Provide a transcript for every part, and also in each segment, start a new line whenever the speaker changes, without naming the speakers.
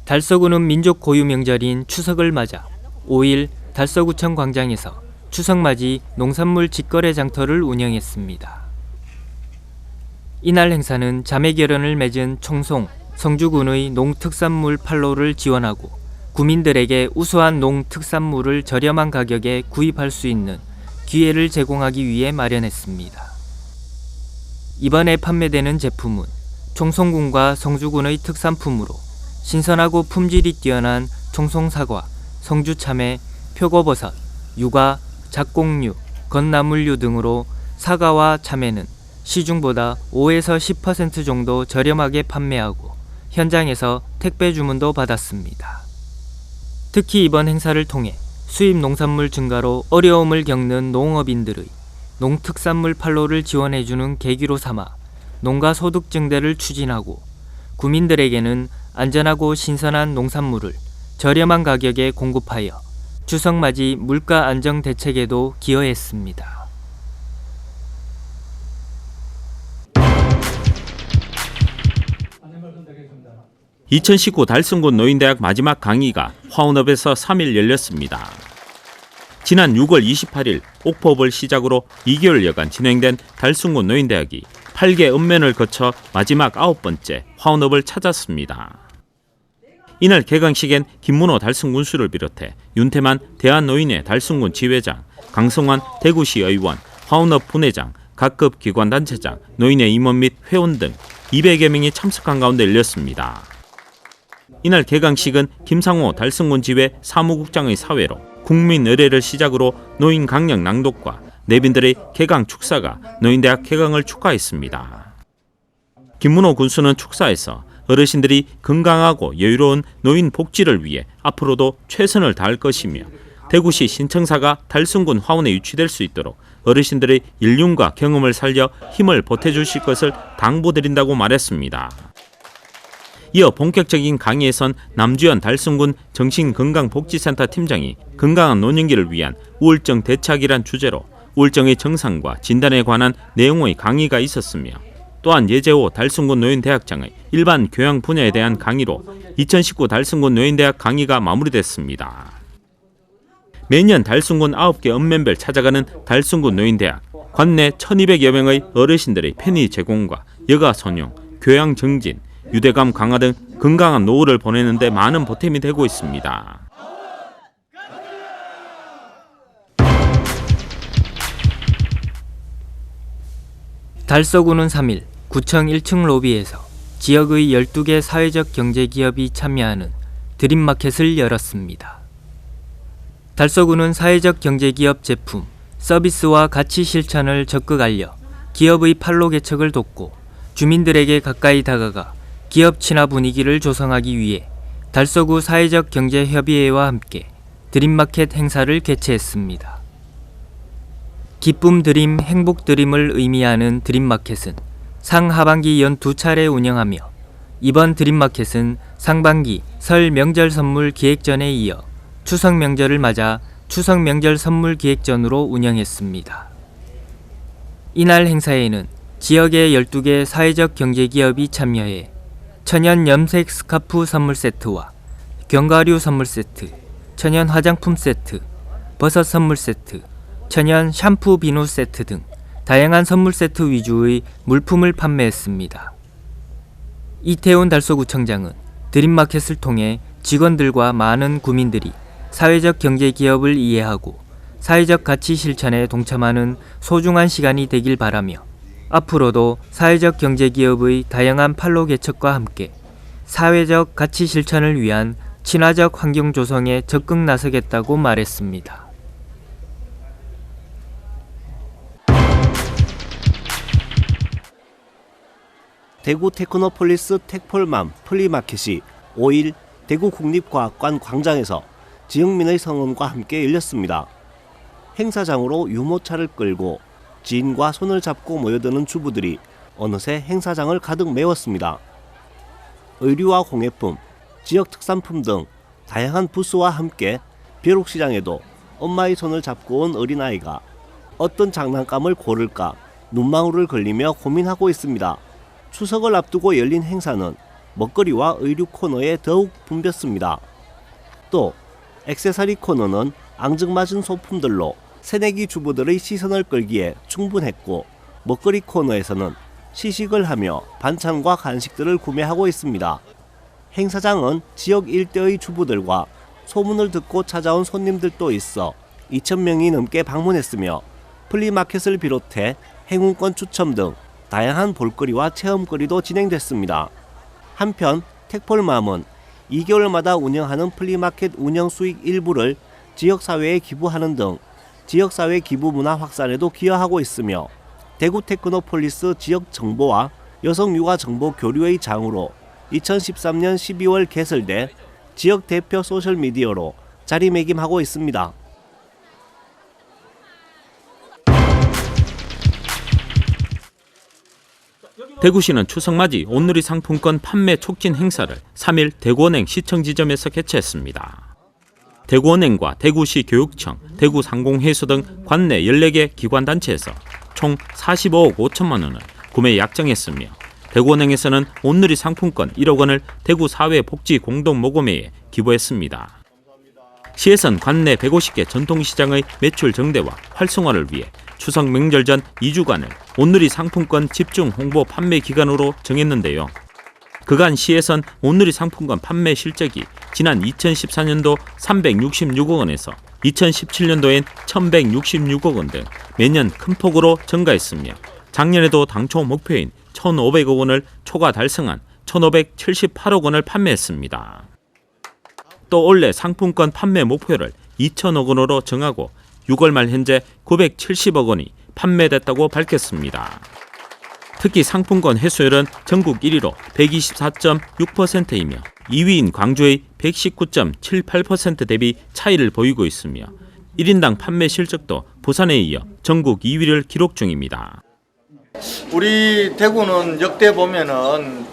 달서구는 민족 고유 명절인 추석을 맞아 5일 달서구청 광장에서 추석맞이 농산물 직거래 장터를 운영했습니다. 이날 행사는 자매결연을 맺은 청송, 성주군의 농특산물 판로를 지원하고 구민들에게 우수한 농특산물을 저렴한 가격에 구입할 수 있는 기회를 제공하기 위해 마련했습니다. 이번에 판매되는 제품은 청송군과 성주군의 특산품으로 신선하고 품질이 뛰어난 청송사과, 성주참외, 표고버섯, 유과, 작곡류, 건나물류 등으로 사과와 참외는 시중보다 5에서 10% 정도 저렴하게 판매하고 현장에서 택배 주문도 받았습니다. 특히 이번 행사를 통해 수입 농산물 증가로 어려움을 겪는 농업인들의 농특산물 판로를 지원해주는 계기로 삼아 농가 소득 증대를 추진하고 구민들에게는 안전하고 신선한 농산물을 저렴한 가격에 공급하여 추석맞이 물가 안정 대책에도 기여했습니다.
(2019) 달성군 노인대학 마지막 강의가 화운읍에서 3일 열렸습니다. 지난 6월 28일 옥포읍을 시작으로 2개월여간 진행된 달성군 노인대학이 8개 읍면을 거쳐 마지막 9번째 화운읍을 찾았습니다. 이날 개강식엔 김문호 달성군수를 비롯해 윤태만 대한노인회 달성군 지회장, 강성환 대구시 의원, 화운읍 분회장, 각급 기관단체장, 노인회 임원 및 회원 등 200여 명이 참석한 가운데 열렸습니다. 이날 개강식은 김상호 달성군 지회 사무국장의 사회로 국민 의례를 시작으로 노인 강령 낭독과 내빈들의 개강 축사가 노인대학 개강을 축하했습니다. 김문호 군수는 축사에서 어르신들이 건강하고 여유로운 노인 복지를 위해 앞으로도 최선을 다할 것이며 대구시 신청사가 달성군 화운에 유치될 수 있도록 어르신들의 연륜과 경험을 살려 힘을 보태주실 것을 당부드린다고 말했습니다. 이어 본격적인 강의에선 남주현 달성군 정신건강복지센터 팀장이 건강한 노년기를 위한 우울증 대책이란 주제로 우울증의 정상과 진단에 관한 내용의 강의가 있었으며 또한 예재호 달성군 노인대학장의 일반 교양 분야에 대한 강의로 2019 달성군 노인대학 강의가 마무리됐습니다. 매년 달성군 9개 읍면별 찾아가는 달성군 노인대학, 관내 1200여 명의 어르신들의 편의 제공과 여가 선용, 교양 정진, 유대감 강화 등 건강한 노후를 보내는 데 많은 보탬이 되고 있습니다.
달서구는 3일 구청 1층 로비에서 지역의 12개 사회적 경제기업이 참여하는 드림마켓을 열었습니다. 달서구는 사회적 경제기업 제품, 서비스와 가치 실천을 적극 알려 기업의 판로 개척을 돕고 주민들에게 가까이 다가가 기업 친화 분위기를 조성하기 위해 달서구 사회적 경제협의회와 함께 드림마켓 행사를 개최했습니다. 기쁨 드림, 행복 드림을 의미하는 드림마켓은 상하반기 연 2차례 운영하며 이번 드림마켓은 상반기 설 명절 선물 기획전에 이어 추석 명절을 맞아 추석 명절 선물 기획전으로 운영했습니다. 이날 행사에는 지역의 12개 사회적 경제기업이 참여해 천연 염색 스카프 선물 세트와 견과류 선물 세트, 천연 화장품 세트, 버섯 선물 세트, 천연 샴푸 비누 세트 등 다양한 선물 세트 위주의 물품을 판매했습니다. 이태훈 달서구청장은 드림마켓을 통해 직원들과 많은 구민들이 사회적 경제기업을 이해하고 사회적 가치 실천에 동참하는 소중한 시간이 되길 바라며 앞으로도 사회적 경제기업의 다양한 판로 개척과 함께 사회적 가치 실천을 위한 친화적 환경 조성에 적극 나서겠다고 말했습니다.
대구 테크노폴리스 택폴맘 플리마켓이 5일 대구 국립과학관 광장에서 지역민의 성원과 함께 열렸습니다. 행사장으로 유모차를 끌고 지인과 손을 잡고 모여드는 주부들이 어느새 행사장을 가득 메웠습니다. 의류와 공예품, 지역 특산품 등 다양한 부스와 함께 벼룩시장에도 엄마의 손을 잡고 온 어린아이가 어떤 장난감을 고를까 눈망울을 걸리며 고민하고 있습니다. 추석을 앞두고 열린 행사는 먹거리와 의류 코너에 더욱 붐볐습니다. 또 액세서리 코너는 앙증맞은 소품들로 새내기 주부들의 시선을 끌기에 충분했고, 먹거리 코너에서는 시식을 하며 반찬과 간식들을 구매하고 있습니다. 행사장은 지역 일대의 주부들과 소문을 듣고 찾아온 손님들도 있어 2,000명이 넘게 방문했으며, 플리마켓을 비롯해 행운권 추첨 등 다양한 볼거리와 체험거리도 진행됐습니다. 한편 택폴맘은 2개월마다 운영하는 플리마켓 운영 수익 일부를 지역사회에 기부하는 등 지역사회 기부 문화 확산에도 기여하고 있으며, 대구 테크노폴리스 지역 정보와 여성 육아 정보 교류의 장으로 2013년 12월 개설돼 지역 대표 소셜미디어로 자리매김하고 있습니다.
대구시는 추석맞이 온누리 상품권 판매 촉진 행사를 3일 대구은행 시청 지점에서 개최했습니다. 대구은행과 대구시 교육청, 대구상공회수 등 관내 14개 기관단체에서 총 45억 5천만 원을 구매 약정했으며, 대구은행에서는 온누리 상품권 1억 원을 대구사회복지공동모금회에 기부했습니다. 시에선 관내 150개 전통시장의 매출 정대와 활성화를 위해 추석 명절 전 2주간을 온누리 상품권 집중 홍보 판매 기간으로 정했는데요. 그간 시에선 온누리 상품권 판매 실적이 지난 2014년도 366억 원에서 2017년도엔 1166억 원 등 매년 큰 폭으로 증가했으며, 작년에도 당초 목표인 1,500억 원을 초과 달성한 1,578억 원을 판매했습니다. 또 올해 상품권 판매 목표를 2,000억 원으로 정하고 6월 말 현재 970억 원이 판매됐다고 밝혔습니다. 특히 상품권 회수율은 전국 1위로 124.6%이며 2위인 광주의 119.78% 대비 차이를 보이고 있으며, 1인당 판매 실적도 부산에 이어 전국 2위를 기록 중입니다.
우리 대구는 역대 보면은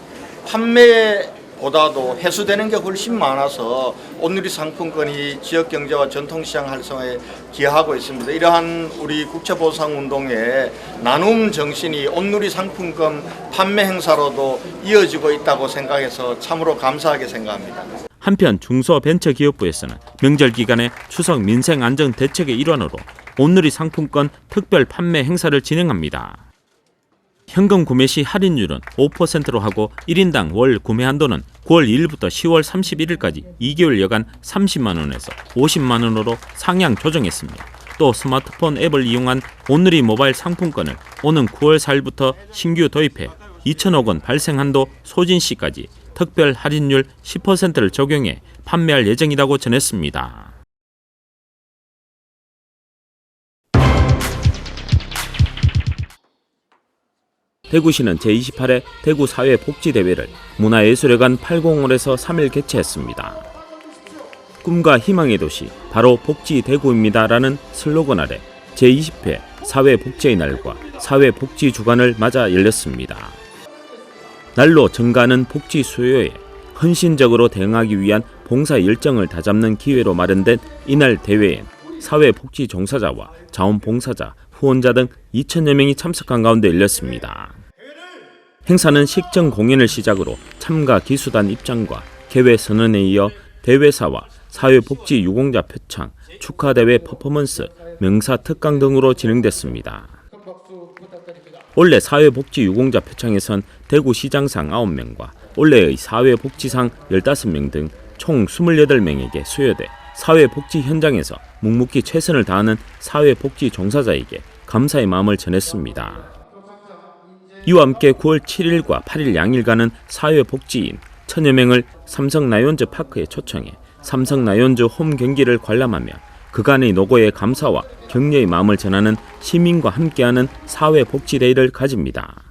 판매보다도 회수되는 게 훨씬 많아서 온누리 상품권이 지역 경제와 전통시장 활성화에 기여하고 있습니다. 이러한 우리 국채보상운동의 나눔 정신이 온누리 상품권 판매 행사로도 이어지고 있다고 생각해서 참으로 감사하게 생각합니다.
한편 중소벤처기업부에서는 명절 기간에 추석 민생 안정 대책의 일환으로 온누리 상품권 특별 판매 행사를 진행합니다. 현금 구매 시 할인율은 5%로 하고 1인당 월 구매 한도는 9월 2일부터 10월 31일까지 2개월여간 30만 원에서 50만 원으로 상향 조정했습니다. 또 스마트폰 앱을 이용한 온누리 모바일 상품권을 오는 9월 4일부터 신규 도입해 2천억 원 발생 한도 소진 시까지 특별 할인율 10%를 적용해 판매할 예정이라고 전했습니다. 대구시는 제28회 대구사회복지대회를 문화예술회관 8공홀에서 3일 개최했습니다. 꿈과 희망의 도시 바로 복지대구입니다라는 슬로건 아래 제20회 사회복지의 날과 사회복지주간을 맞아 열렸습니다. 날로 증가하는 복지 수요에 헌신적으로 대응하기 위한 봉사 열정을 다잡는 기회로 마련된 이날 대회엔 사회복지 종사자와 자원봉사자, 후원자 등 2천여 명이 참석한 가운데 열렸습니다. 행사는 식전 공연을 시작으로 참가 기수단 입장과 개회 선언에 이어 대회사와 사회복지 유공자 표창, 축하대회 퍼포먼스, 명사 특강 등으로 진행됐습니다. 올해 사회복지 유공자 표창에선 대구시장상 9명과 올해의 사회복지상 15명 등 총 28명에게 수여돼 사회복지 현장에서 묵묵히 최선을 다하는 사회복지 종사자에게 감사의 마음을 전했습니다. 이와 함께 9월 7일과 8일 양일간은 사회복지인 1,000여 명을 삼성 라이온즈 파크에 초청해 삼성 라이온즈 홈 경기를 관람하며 그간의 노고에 감사와 격려의 마음을 전하는 시민과 함께하는 사회복지데이를 가집니다.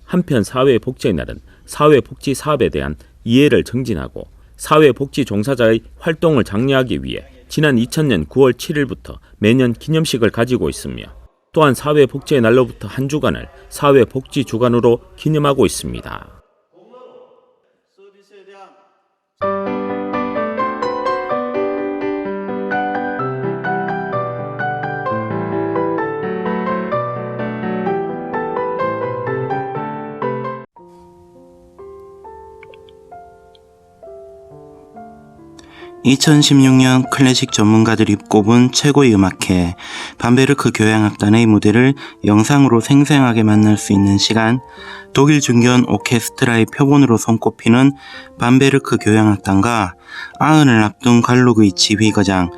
한편 사회복지의 날은 사회복지 사업에 대한 이해를 정진하고 사회복지 종사자의 활동을 장려하기 위해 지난 2000년 9월 7일부터 매년 기념식을 가지고 있으며, 또한 사회복지의 날로부터 한 주간을 사회복지주간으로 기념하고 있습니다.
2016년 클래식 전문가들이 꼽은 최고의 음악회 밤베르크 교향악단의 무대를 영상으로 생생하게 만날 수 있는 시간, 독일 중견 오케스트라의 표본으로 손꼽히는 밤베르크 교향악단과 아흔을 앞둔 갈록의 지휘거장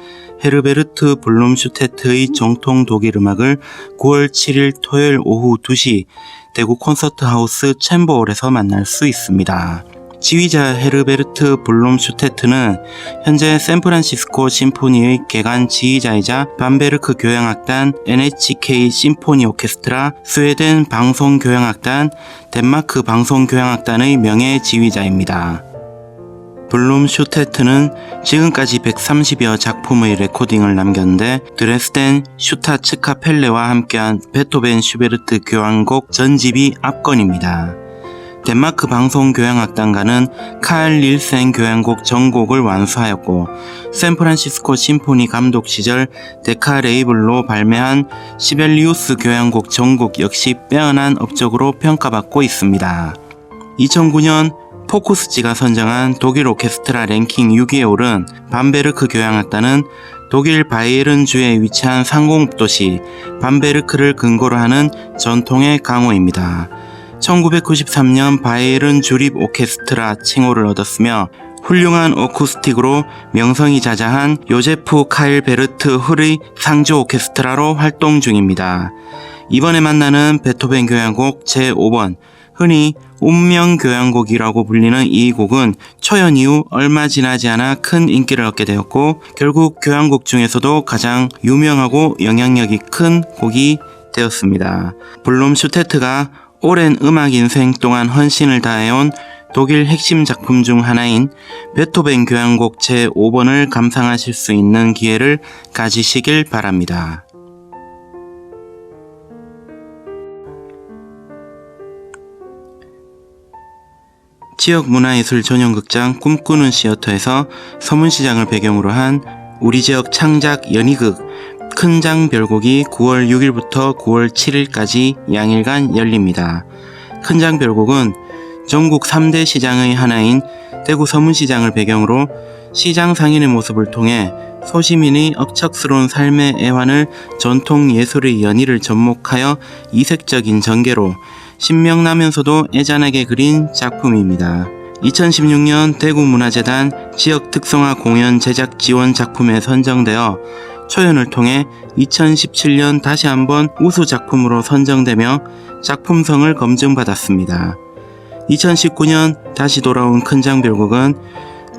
헤르베르트 블룸슈테트의 정통 독일 음악을 9월 7일 토요일 오후 2시 대구 콘서트하우스 챔버홀에서 만날 수 있습니다. 지휘자 헤르베르트 블룸슈테트는 현재 샌프란시스코 심포니의 개관 지휘자이자 밤베르크 교향악단, NHK 심포니 오케스트라, 스웨덴 방송교향악단, 덴마크 방송교향악단의 명예 지휘자입니다. 블룸슈테트는 지금까지 130여 작품의 레코딩을 남겼는데 드레스덴 슈타츠카펠레와 함께한 베토벤 슈베르트 교향곡 전집이 압권입니다. 덴마크 방송교향악단가는 칼 닐센 교향곡 전곡을 완수하였고 샌프란시스코 심포니 감독 시절 데카 레이블로 발매한 시벨리우스 교향곡 전곡 역시 빼어난 업적으로 평가받고 있습니다. 2009년 포쿠스지가 선정한 독일 오케스트라 랭킹 6위에 오른 밤베르크 교향악단은 독일 바이에른주에 위치한 상공도시 밤베르크를 근거로 하는 전통의 강호입니다. 1993년 바이에른 주립 오케스트라 칭호를 얻었으며 훌륭한 어쿠스틱으로 명성이 자자한 요제프 카일 베르트 훌의 상주 오케스트라로 활동 중입니다. 이번에 만나는 베토벤 교향곡 제5번, 흔히 운명교향곡이라고 불리는 이 곡은 초연 이후 얼마 지나지 않아 큰 인기를 얻게 되었고 결국 교향곡 중에서도 가장 유명하고 영향력이 큰 곡이 되었습니다. 블룸슈테트가 오랜 음악 인생 동안 헌신을 다해온 독일 핵심 작품 중 하나인 베토벤 교향곡 제5번을 감상하실 수 있는 기회를 가지시길 바랍니다. 지역문화예술 전용극장 꿈꾸는 시어터에서 서문시장을 배경으로 한 우리 지역 창작 연희극 큰장별곡이 9월 6일부터 9월 7일까지 양일간 열립니다. 큰장별곡은 전국 3대 시장의 하나인 대구 서문시장을 배경으로 시장 상인의 모습을 통해 소시민의 억척스러운 삶의 애환을 전통 예술의 연희를 접목하여 이색적인 전개로 신명나면서도 애잔하게 그린 작품입니다. 2016년 대구문화재단 지역 특성화 공연 제작 지원 작품에 선정되어 초연을 통해 2017년 다시 한번 우수 작품으로 선정되며 작품성을 검증받았습니다. 2019년 다시 돌아온 큰장별곡은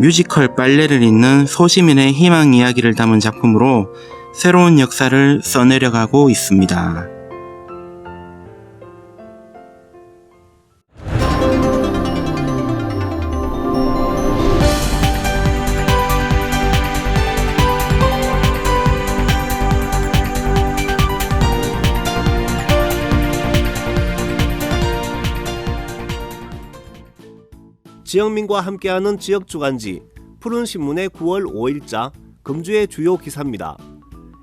뮤지컬 빨래를 잇는 소시민의 희망 이야기를 담은 작품으로 새로운 역사를 써내려가고 있습니다.
지역민과 함께하는 지역주간지 푸른신문의 9월 5일자 금주의 주요 기사입니다.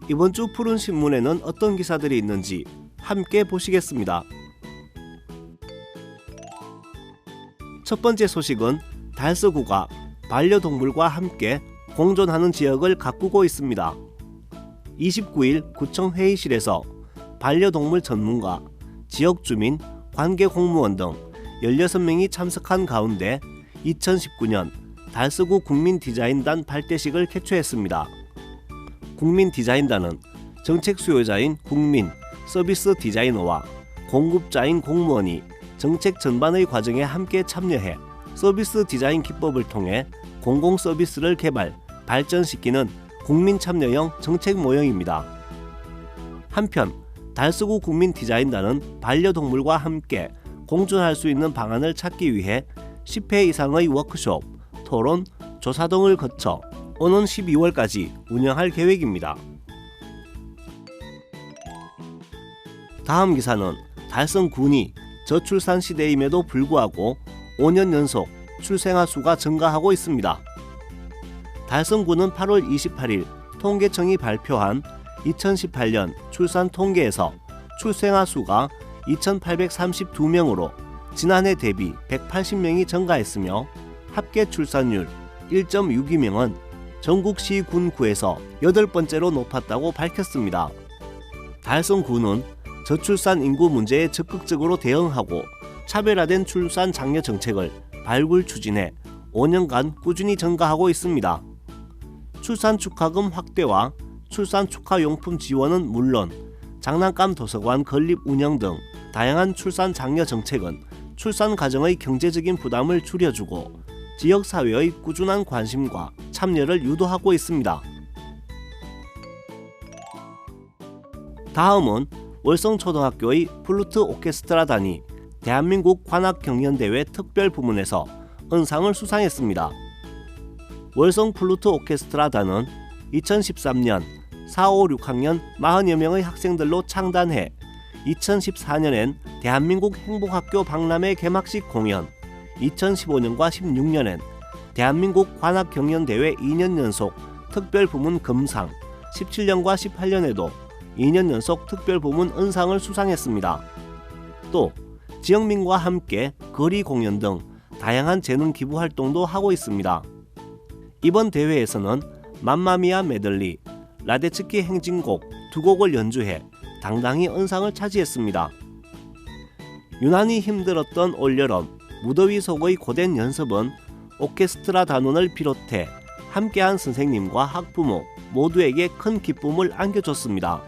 이번 주 푸른신문에는 어떤 기사들이 있는지 함께 보시겠습니다. 첫 번째 소식은 달서구가 반려동물과 함께 공존하는 지역을 가꾸고 있습니다. 29일 구청 회의실에서 반려동물 전문가, 지역주민, 관계공무원 등 16명이 참석한 가운데 2019년 달서구 국민디자인단 발대식을 개최했습니다. 국민디자인단은 정책 수요자인 국민, 서비스 디자이너와 공급자인 공무원이 정책 전반의 과정에 함께 참여해 서비스 디자인 기법을 통해 공공서비스를 개발, 발전시키는 국민 참여형 정책 모형입니다. 한편 달서구 국민디자인단은 반려동물과 함께 공존할 수 있는 방안을 찾기 위해 10회 이상의 워크숍, 토론, 조사 등을 거쳐 오는 12월까지 운영할 계획입니다. 다음 기사는 달성군이 저출산 시대임에도 불구하고 5년 연속 출생아 수가 증가하고 있습니다. 달성군은 8월 28일 통계청이 발표한 2018년 출산 통계에서 출생아 수가 2,832명으로 지난해 대비 180명이 증가했으며 합계 출산율 1.62명은 전국 시군구에서 8번째로 높았다고 밝혔습니다. 달성군은 저출산 인구 문제에 적극적으로 대응하고 차별화된 출산 장려 정책을 발굴 추진해 5년간 꾸준히 전가하고 있습니다. 출산 축하금 확대와 출산 축하용품 지원은 물론 장난감 도서관 건립 운영 등 다양한 출산 장려 정책은 출산 가정의 경제적인 부담을 줄여주고 지역사회의 꾸준한 관심과 참여를 유도하고 있습니다. 다음은 월성초등학교의 플루트 오케스트라단이 대한민국 관악경연대회 특별부문에서 은상을 수상했습니다. 월성 플루트 오케스트라단은 2013년 4, 5, 6학년 40여 명의 학생들로 창단해 2014년엔 대한민국 행복학교 박람회 개막식 공연, 2015년과 16년엔 대한민국 관악경연대회 2년 연속 특별부문 금상, 17년과 18년에도 2년 연속 특별부문 은상을 수상했습니다. 또 지역민과 함께 거리 공연 등 다양한 재능 기부 활동도 하고 있습니다. 이번 대회에서는 맘마미아 메들리, 라데츠키 행진곡 2곡을 연주해 당당히 은상을 차지했습니다. 유난히 힘들었던 올여름 무더위 속의 고된 연습은 오케스트라 단원을 비롯해 함께한 선생님과 학부모 모두에게 큰 기쁨을 안겨줬습니다.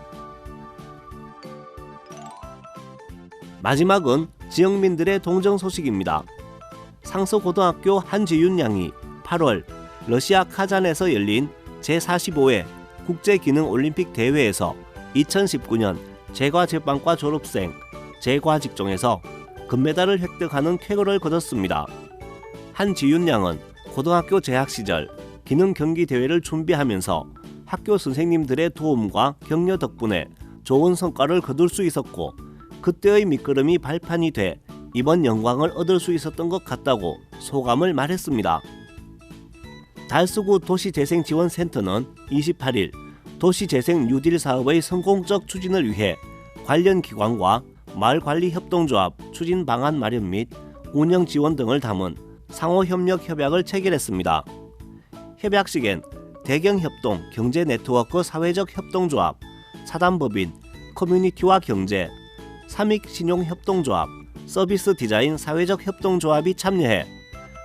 마지막은 지역민들의 동정 소식입니다. 상서고등학교 한지윤 양이 8월 러시아 카잔에서 열린 제45회 국제기능올림픽 대회에서 2019년 제과제빵과 졸업생 제과직종에서 금메달을 획득하는 쾌거를 거뒀습니다. 한지윤 양은 고등학교 재학 시절 기능 경기 대회를 준비하면서 학교 선생님들의 도움과 격려 덕분에 좋은 성과를 거둘 수 있었고 그때의 밑거름이 발판이 돼 이번 영광을 얻을 수 있었던 것 같다고 소감을 말했습니다. 달서구 도시재생지원센터는 28일 도시재생 뉴딜 사업의 성공적 추진을 위해 관련 기관과 마을관리협동조합 추진 방안 마련 및 운영 지원 등을 담은 상호협력 협약을 체결했습니다. 협약식엔 대경협동 경제네트워크 사회적 협동조합, 사단법인, 커뮤니티와 경제, 삼익신용협동조합, 서비스 디자인 사회적 협동조합이 참여해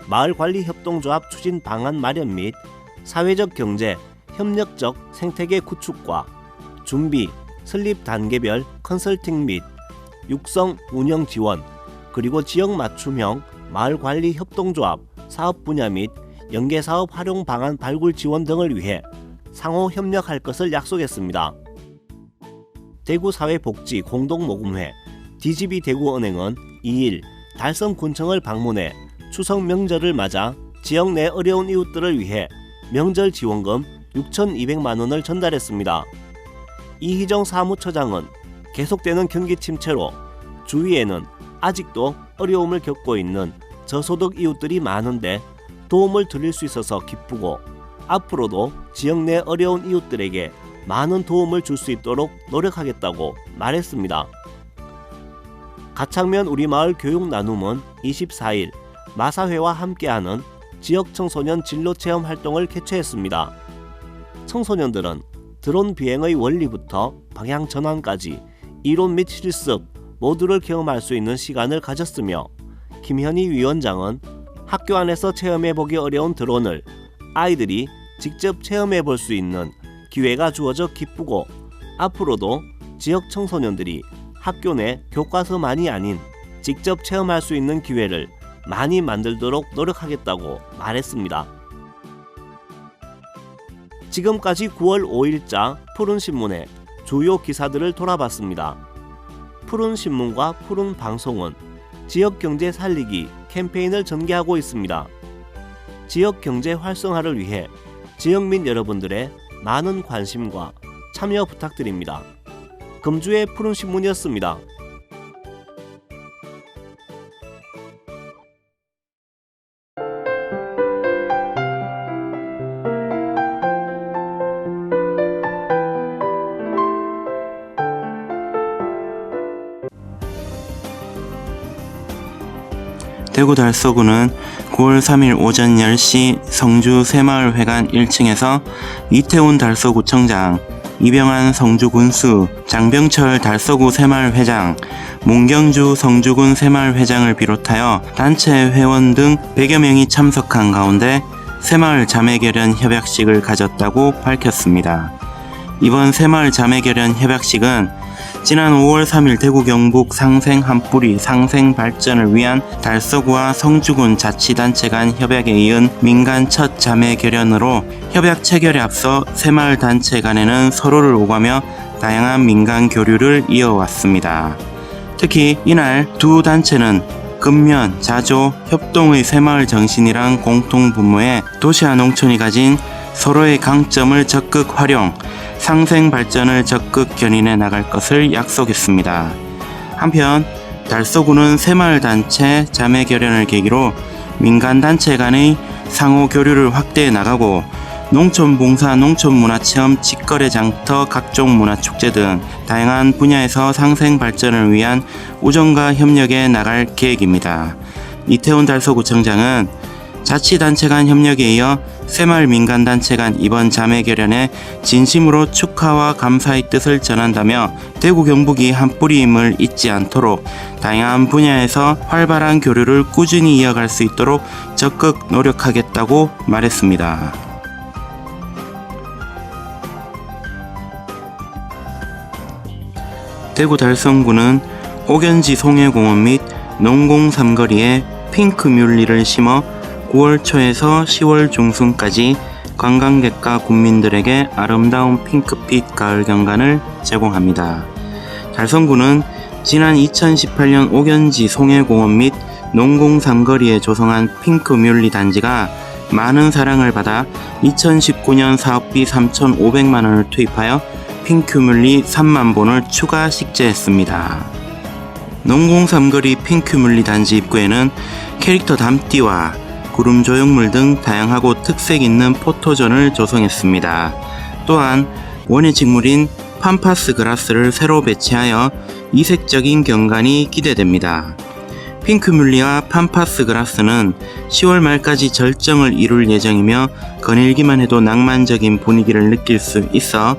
마을관리협동조합 추진 방안 마련 및 사회적 경제, 협력적 생태계 구축과 준비, 설립 단계별 컨설팅 및 육성, 운영 지원, 그리고 지역 맞춤형 마을관리 협동조합 사업 분야 및 연계사업 활용 방안 발굴 지원 등을 위해 상호 협력할 것을 약속했습니다. 대구사회복지 공동모금회 DGB 대구은행은 2일 달성군청을 방문해 추석 명절을 맞아 지역 내 어려운 이웃들을 위해 명절 지원금 6,200만 원을 전달했습니다. 이희정 사무처장은 계속되는 경기 침체로 주위에는 아직도 어려움을 겪고 있는 저소득 이웃들이 많은데 도움을 드릴 수 있어서 기쁘고 앞으로도 지역 내 어려운 이웃들에게 많은 도움을 줄 수 있도록 노력하겠다고 말했습니다. 가창면 우리마을 교육 나눔은 24일 마사회와 함께하는 지역 청소년 진로체험 활동을 개최했습니다. 청소년들은 드론 비행의 원리부터 방향 전환까지 이론 및 실습 모두를 경험할 수 있는 시간을 가졌으며 김현희 위원장은 학교 안에서 체험해보기 어려운 드론을 아이들이 직접 체험해볼 수 있는 기회가 주어져 기쁘고 앞으로도 지역 청소년들이 학교 내 교과서만이 아닌 직접 체험할 수 있는 기회를 많이 만들도록 노력하겠다고 말했습니다. 지금까지 9월 5일자 푸른신문의 주요 기사들을 돌아봤습니다. 푸른신문과 푸른방송은 지역경제 살리기 캠페인을 전개하고 있습니다. 지역경제 활성화를 위해 지역민 여러분들의 많은 관심과 참여 부탁드립니다. 금주의 푸른신문이었습니다.
대구 달서구는 9월 3일 오전 10시 성주 새마을회관 1층에서 이태훈 달서구청장, 이병환 성주군수, 장병철 달서구 새마을회장, 몽경주 성주군 새마을회장을 비롯하여 단체 회원 등 100여 명이 참석한 가운데 새마을 자매결연 협약식을 가졌다고 밝혔습니다. 이번 새마을 자매결연 협약식은 지난 5월 3일 대구 경북 상생 한 뿌리 상생 발전을 위한 달서구와 성주군 자치단체 간 협약에 이은 민간 첫 자매 결연으로 협약 체결에 앞서 새마을 단체 간에는 서로를 오가며 다양한 민간 교류를 이어왔습니다. 특히 이날 두 단체는 근면, 자조, 협동의 새마을 정신이란 공통 분모에 도시와 농촌이 가진 서로의 강점을 적극 활용, 상생 발전을 적극 견인해 나갈 것을 약속했습니다. 한편 달서구는 새마을단체 자매결연을 계기로 민간단체 간의 상호 교류를 확대해 나가고 농촌봉사, 농촌문화체험, 직거래 장터, 각종 문화축제 등 다양한 분야에서 상생 발전을 위한 우정과 협력에 나갈 계획입니다. 이태훈 달서구청장은 자치단체 간 협력에 이어 새마을 민간단체 간 이번 자매결연에 진심으로 축하와 감사의 뜻을 전한다며 대구 경북이 한 뿌리임을 잊지 않도록 다양한 분야에서 활발한 교류를 꾸준히 이어갈 수 있도록 적극 노력하겠다고 말했습니다. 대구 달성구는 옥연지 송해공원 및 농공 삼거리에 핑크뮬리를 심어 9월 초에서 10월 중순까지 관광객과 국민들에게 아름다운 핑크빛 가을 경관을 제공합니다. 달성구는 지난 2018년 옥연지 송해공원 및 농공 삼거리에 조성한 핑크뮬리 단지가 많은 사랑을 받아 2019년 사업비 3,500만 원을 투입하여 핑크뮬리 3만 본을 추가 식재했습니다. 농공 삼거리 핑크뮬리 단지 입구에는 캐릭터 담띠와 구름 조형물 등 다양하고 특색 있는 포토존을 조성했습니다. 또한 원예 직물인 팜파스 그라스를 새로 배치하여 이색적인 경관이 기대됩니다. 핑크뮬리와 팜파스 그라스는 10월 말까지 절정을 이룰 예정이며 거닐기만 해도 낭만적인 분위기를 느낄 수 있어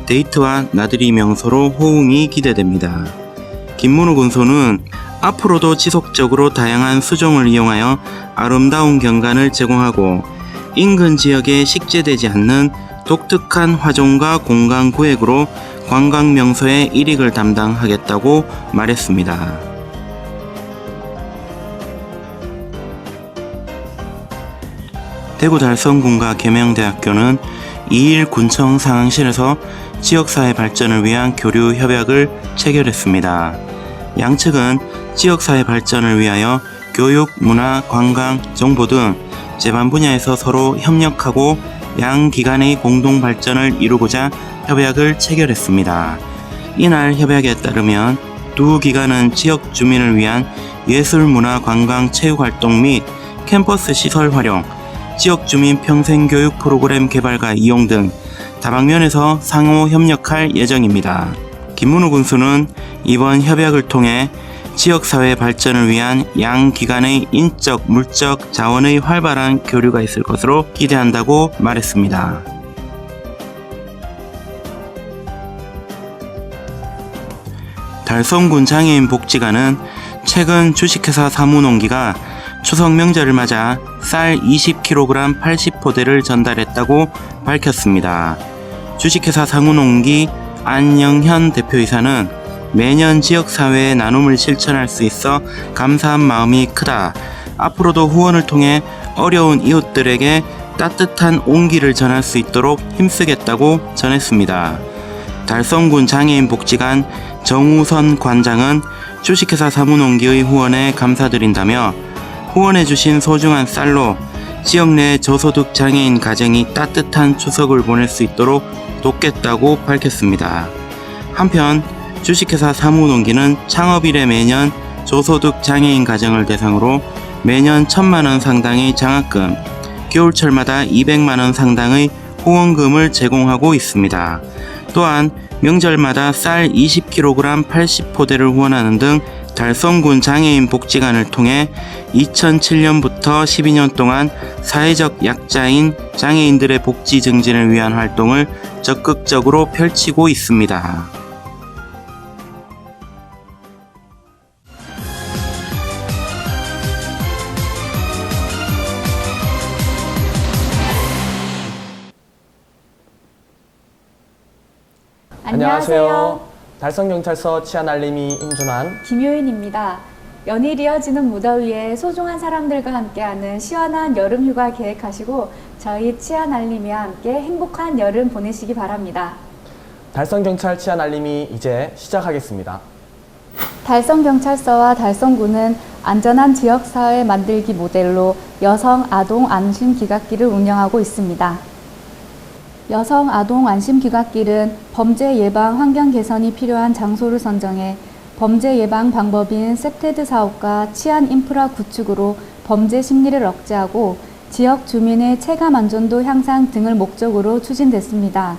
데이트와 나들이 명소로 호응이 기대됩니다. 김문우 군소는 앞으로도 지속적으로 다양한 수종을 이용하여 아름다운 경관을 제공하고 인근 지역에 식재되지 않는 독특한 화종과 공간 구획으로 관광 명소의 일익을 담당하겠다고 말했습니다. 대구 달성군과 계명대학교는 2일 군청 상황실에서 지역사회 발전을 위한 교류 협약을 체결했습니다. 양측은 지역사회 발전을 위하여 교육, 문화, 관광, 정보 등 제반 분야에서 서로 협력하고 양 기관의 공동 발전을 이루고자 협약을 체결했습니다. 이날 협약에 따르면 두 기관은 지역 주민을 위한 예술, 문화, 관광, 체육 활동 및 캠퍼스 시설 활용, 지역 주민 평생교육 프로그램 개발과 이용 등 다방면에서 상호 협력할 예정입니다. 김문우 군수는 이번 협약을 통해 지역사회 발전을 위한 양 기관의 인적, 물적, 자원의 활발한 교류가 있을 것으로 기대한다고 말했습니다. 달성군 장애인 복지관은 최근 주식회사 사무농기가 추석 명절을 맞아 쌀 20kg 80포대를 전달했다고 밝혔습니다. 주식회사 사무농기 안영현 대표이사는 매년 지역사회의 나눔을 실천할 수 있어 감사한 마음이 크다. 앞으로도 후원을 통해 어려운 이웃들에게 따뜻한 온기를 전할 수 있도록 힘쓰겠다고 전했습니다. 달성군 장애인 복지관 정우선 관장은 주식회사 사무농기의 후원에 감사드린다며 후원해주신 소중한 쌀로 지역 내 저소득 장애인 가정이 따뜻한 추석을 보낼 수 있도록 돕겠다고 밝혔습니다. 한편 주식회사 사무농기는 창업 이래 매년 저소득 장애인 가정을 대상으로 매년 1,000만원 상당의 장학금, 겨울철마다 200만원 상당의 후원금을 제공하고 있습니다. 또한 명절마다 쌀 20kg 80포대를 후원하는 등 달성군 장애인 복지관을 통해 2007년부터 12년 동안 사회적 약자인 장애인들의 복지 증진을 위한 활동을 적극적으로 펼치고 있습니다.
안녕하세요. 달성경찰서 치안알림이 임준환,
김효인입니다. 연일 이어지는 무더위에 소중한 사람들과 함께하는 시원한 여름휴가 계획하시고 저희 치안알림이와 함께 행복한 여름 보내시기 바랍니다.
달성경찰 치안알림이 이제 시작하겠습니다.
달성경찰서와 달성군은 안전한 지역사회 만들기 모델로 여성 아동 안심귀갓길을 운영하고 있습니다. 여성 아동 안심귀갓길은 범죄 예방 환경 개선이 필요한 장소를 선정해 범죄 예방 방법인 세테드 사업과 치안 인프라 구축으로 범죄 심리를 억제하고 지역 주민의 체감 안전도 향상 등을 목적으로 추진됐습니다.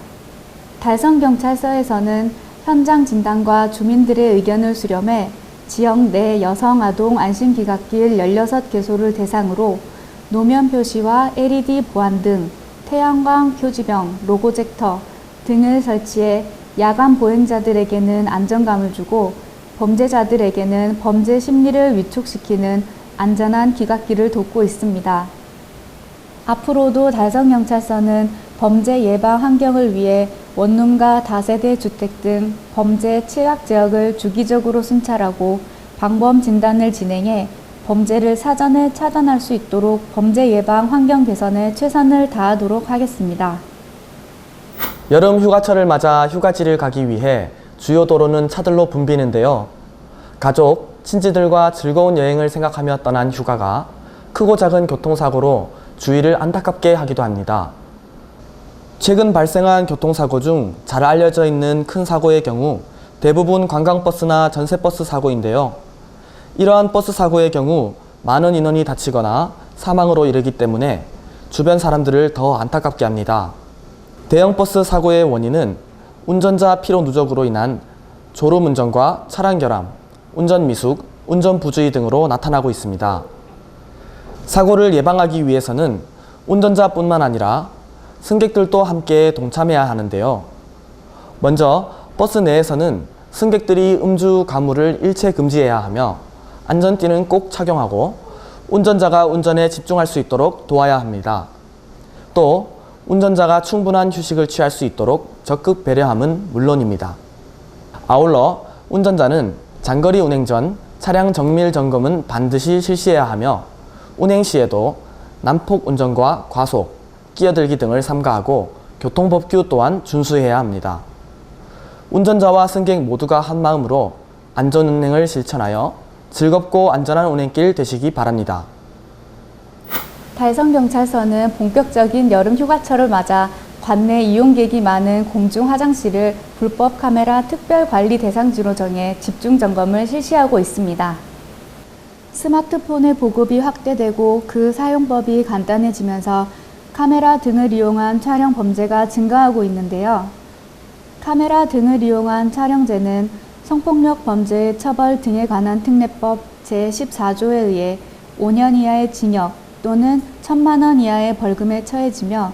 달성경찰서에서는 현장 진단과 주민들의 의견을 수렴해 지역 내 여성 아동 안심귀갓길 16개소를 대상으로 노면 표시와 LED 보안 등 태양광 표지병, 로고젝터 등을 설치해 야간 보행자들에게는 안정감을 주고 범죄자들에게는 범죄 심리를 위축시키는 안전한 귀갓길을 돕고 있습니다. 앞으로도 달성경찰서는 범죄 예방 환경을 위해 원룸과 다세대 주택 등 범죄 취약 지역을 주기적으로 순찰하고 방범 진단을 진행해 범죄를 사전에 차단할 수 있도록 범죄 예방 환경 개선에 최선을 다하도록 하겠습니다.
여름 휴가철을 맞아 휴가지를 가기 위해 주요 도로는 차들로 붐비는데요. 가족, 친지들과 즐거운 여행을 생각하며 떠난 휴가가 크고 작은 교통사고로 주위를 안타깝게 하기도 합니다. 최근 발생한 교통사고 중 잘 알려져 있는 큰 사고의 경우 대부분 관광버스나 전세버스 사고인데요. 이러한 버스 사고의 경우 많은 인원이 다치거나 사망으로 이르기 때문에 주변 사람들을 더 안타깝게 합니다. 대형 버스 사고의 원인은 운전자 피로 누적으로 인한 졸음운전과 차량 결함, 운전 미숙, 운전 부주의 등으로 나타나고 있습니다. 사고를 예방하기 위해서는 운전자뿐만 아니라 승객들도 함께 동참해야 하는데요. 먼저 버스 내에서는 승객들이 음주, 가무를 일체 금지해야 하며 안전띠는 꼭 착용하고 운전자가 운전에 집중할 수 있도록 도와야 합니다. 또 운전자가 충분한 휴식을 취할 수 있도록 적극 배려함은 물론입니다. 아울러 운전자는 장거리 운행 전 차량 정밀 점검은 반드시 실시해야 하며 운행 시에도 난폭 운전과 과속, 끼어들기 등을 삼가하고 교통법규 또한 준수해야 합니다. 운전자와 승객 모두가 한마음으로 안전운행을 실천하여 즐겁고 안전한 운행길 되시기 바랍니다.
달성경찰서는 본격적인 여름 휴가철을 맞아 관내 이용객이 많은 공중 화장실을 불법 카메라 특별 관리 대상지로 정해 집중 점검을 실시하고 있습니다. 스마트폰의 보급이 확대되고 그 사용법이 간단해지면서 카메라 등을 이용한 촬영 범죄가 증가하고 있는데요. 카메라 등을 이용한 촬영죄는 성폭력 범죄의 처벌 등에 관한 특례법 제14조에 의해 5년 이하의 징역 또는 1,000만 원 이하의 벌금에 처해지며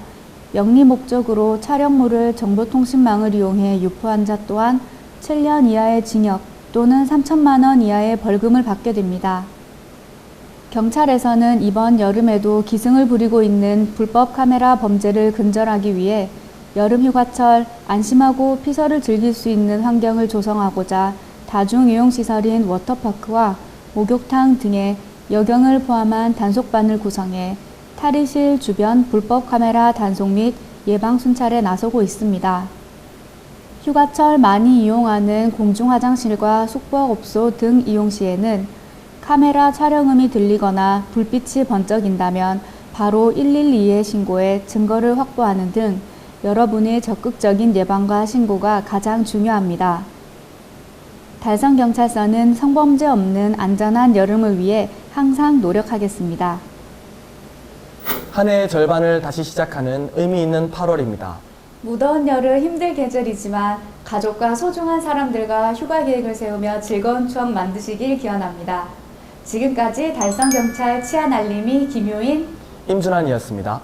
영리 목적으로 촬영물을 정보통신망을 이용해 유포한 자 또한 7년 이하의 징역 또는 3,000만 원 이하의 벌금을 받게 됩니다. 경찰에서는 이번 여름에도 기승을 부리고 있는 불법 카메라 범죄를 근절하기 위해 여름 휴가철 안심하고 피서를 즐길 수 있는 환경을 조성하고자 다중이용시설인 워터파크와 목욕탕 등의 여경을 포함한 단속반을 구성해 탈의실 주변 불법 카메라 단속 및 예방 순찰에 나서고 있습니다. 휴가철 많이 이용하는 공중화장실과 숙박업소 등 이용 시에는 카메라 촬영음이 들리거나 불빛이 번쩍인다면 바로 112에 신고해 증거를 확보하는 등 여러분의 적극적인 예방과 신고가 가장 중요합니다. 달성경찰서는 성범죄 없는 안전한 여름을 위해 항상 노력하겠습니다.
한 해의 절반을 다시 시작하는 의미 있는 8월입니다.
무더운 여름 힘들 계절이지만 가족과 소중한 사람들과 휴가 계획을 세우며 즐거운 추억 만드시길 기원합니다. 지금까지 달성경찰 치안 알림이 김효인,
임준환이었습니다.